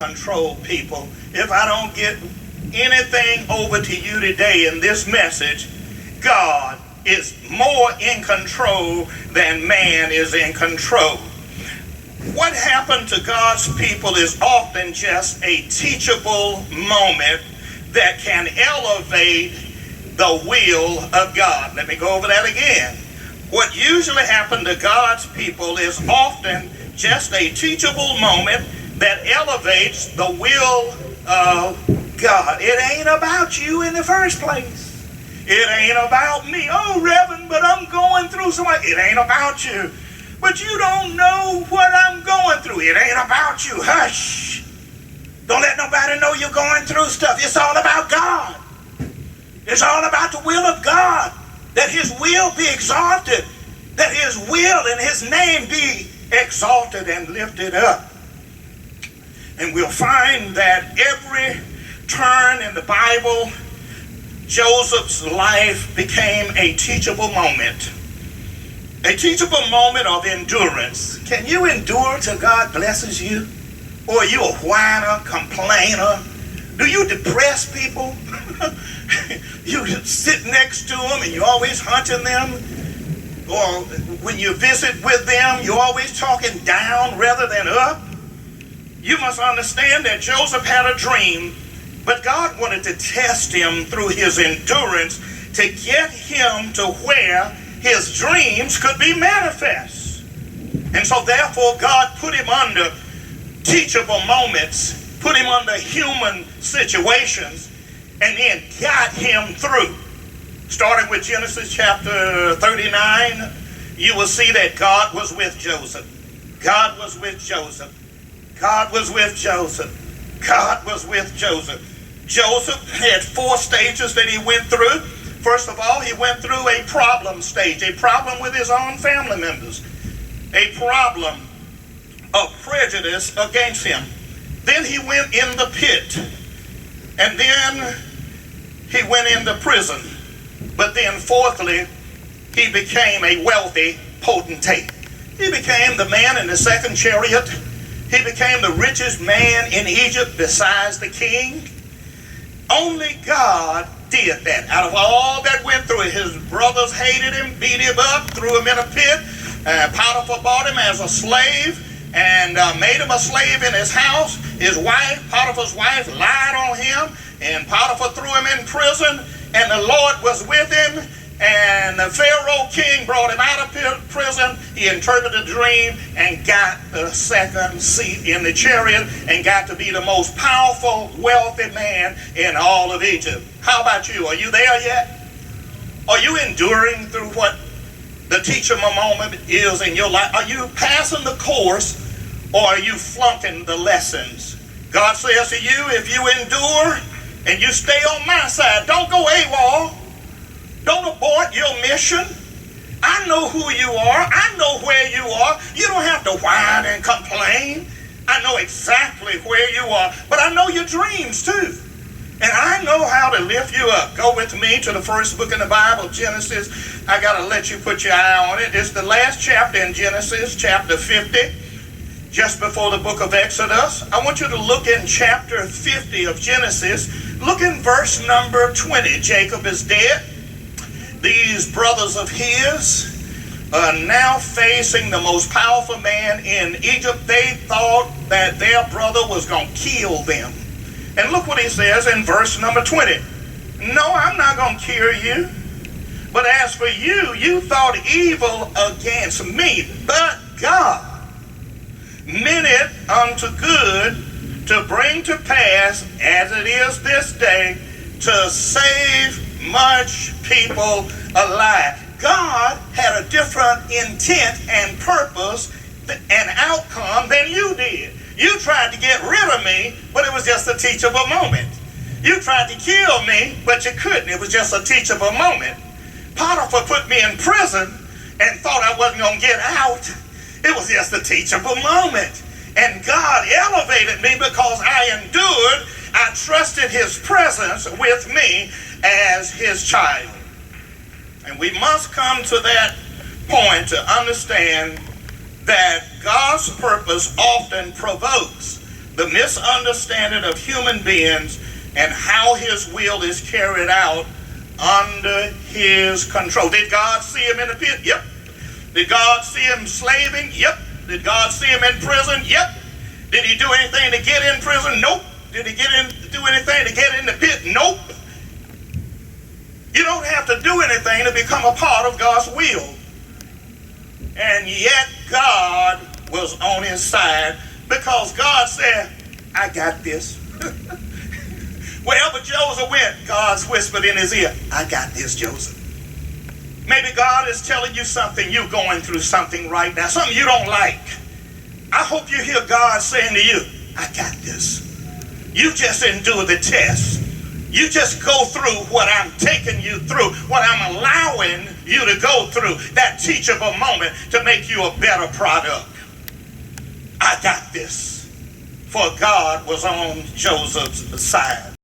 Control, people. If I don't get anything over to you today in this message, God is more in control than man is in control. What happened to God's people is often just a teachable moment that can elevate the will of God. Let me go over that again. What usually happened to God's people is often just a teachable moment that elevates the will of God. It ain't about you in the first place. It ain't about me. Oh, Reverend, but I'm going through something. It ain't about you. But you don't know what I'm going through. It ain't about you. Hush. Don't let nobody know you're going through stuff. It's all about God. It's all about the will of God. That His will be exalted. That His will and His name be exalted and lifted up. And we'll find that every turn in the Bible, Joseph's life became a teachable moment. A teachable moment of endurance. Can you endure till God blesses you? Or are you a whiner, complainer? Do you depress people? You sit next to them and you're always hunting them? Or when you visit with them, you're always talking down rather than up? You must understand that Joseph had a dream, but God wanted to test him through his endurance to get him to where his dreams could be manifest. And so therefore God put him under teachable moments, put him under human situations, and then got him through. Starting with Genesis chapter 39, you will see that God was with Joseph. God was with Joseph. God was with Joseph. God was with Joseph. Joseph had 4 stages that he went through. First of all, he went through a problem stage, a problem with his own family members, a problem of prejudice against him. Then he went in the pit, and then he went into prison. But then fourthly, he became a wealthy potentate. He became the man in the second chariot. He became the richest man in Egypt besides the king. Only God did that. Out of all that went through it, his brothers hated him, beat him up, threw him in a pit. Potiphar bought him as a slave and made him a slave in his house. His wife, Potiphar's wife, lied on him, and Potiphar threw him in prison, and the Lord was with him. And the Pharaoh king brought him out of prison. He interpreted the dream and got the second seat in the chariot and got to be the most powerful, wealthy man in all of Egypt. How about you? Are you there yet? Are you enduring through what the teachable moment is in your life? Are you passing the course, or are you flunking the lessons? God says to you, if you endure and you stay on my side, don't go AWOL. Don't abort your mission. I know who you are. I know where you are. You don't have to whine and complain. I know exactly where you are. But I know your dreams too. And I know how to lift you up. Go with me to the first book in the Bible, Genesis. I got to let you put your eye on it. It's the last chapter in Genesis, chapter 50, just before the book of Exodus. I want you to look in chapter 50 of Genesis. Look in verse number 20. Jacob is dead. These brothers of his are now facing the most powerful man in Egypt. They thought that their brother was going to kill them. And look what he says in verse number 20. No, I'm not going to kill you. But as for you, you thought evil against me. But God meant it unto good to bring to pass, as it is this day, to save much people alive. God had a different intent and purpose and outcome than you did. You tried to get rid of me, but it was just a teachable moment. You tried to kill me, but you couldn't. It was just a teachable moment. Potiphar put me in prison and thought I wasn't going to get out. It was just a teachable moment. And God elevated me because I endured. I trusted His presence with me as His child. And we must come to that point to understand that God's purpose often provokes the misunderstanding of human beings and how his will is carried out under his control. Did God see him in the pit? Yep. Did God see him slaving? Yep. Did God see him in prison? Yep. Did he do anything to get in prison? Nope. Did he do anything to get in the pit? Nope. You don't have to do anything to become a part of God's will. And yet God was on his side, because God said, I got this. Wherever Joseph went, God's whispered in his ear, I got this, Joseph. Maybe God is telling you something. You're going through something right now, something you don't like. I hope you hear God saying to you, I got this. You just endure the test. You just go through what I'm taking you through, what I'm allowing you to go through, that teachable moment to make you a better product. I got this. For God was on Joseph's side.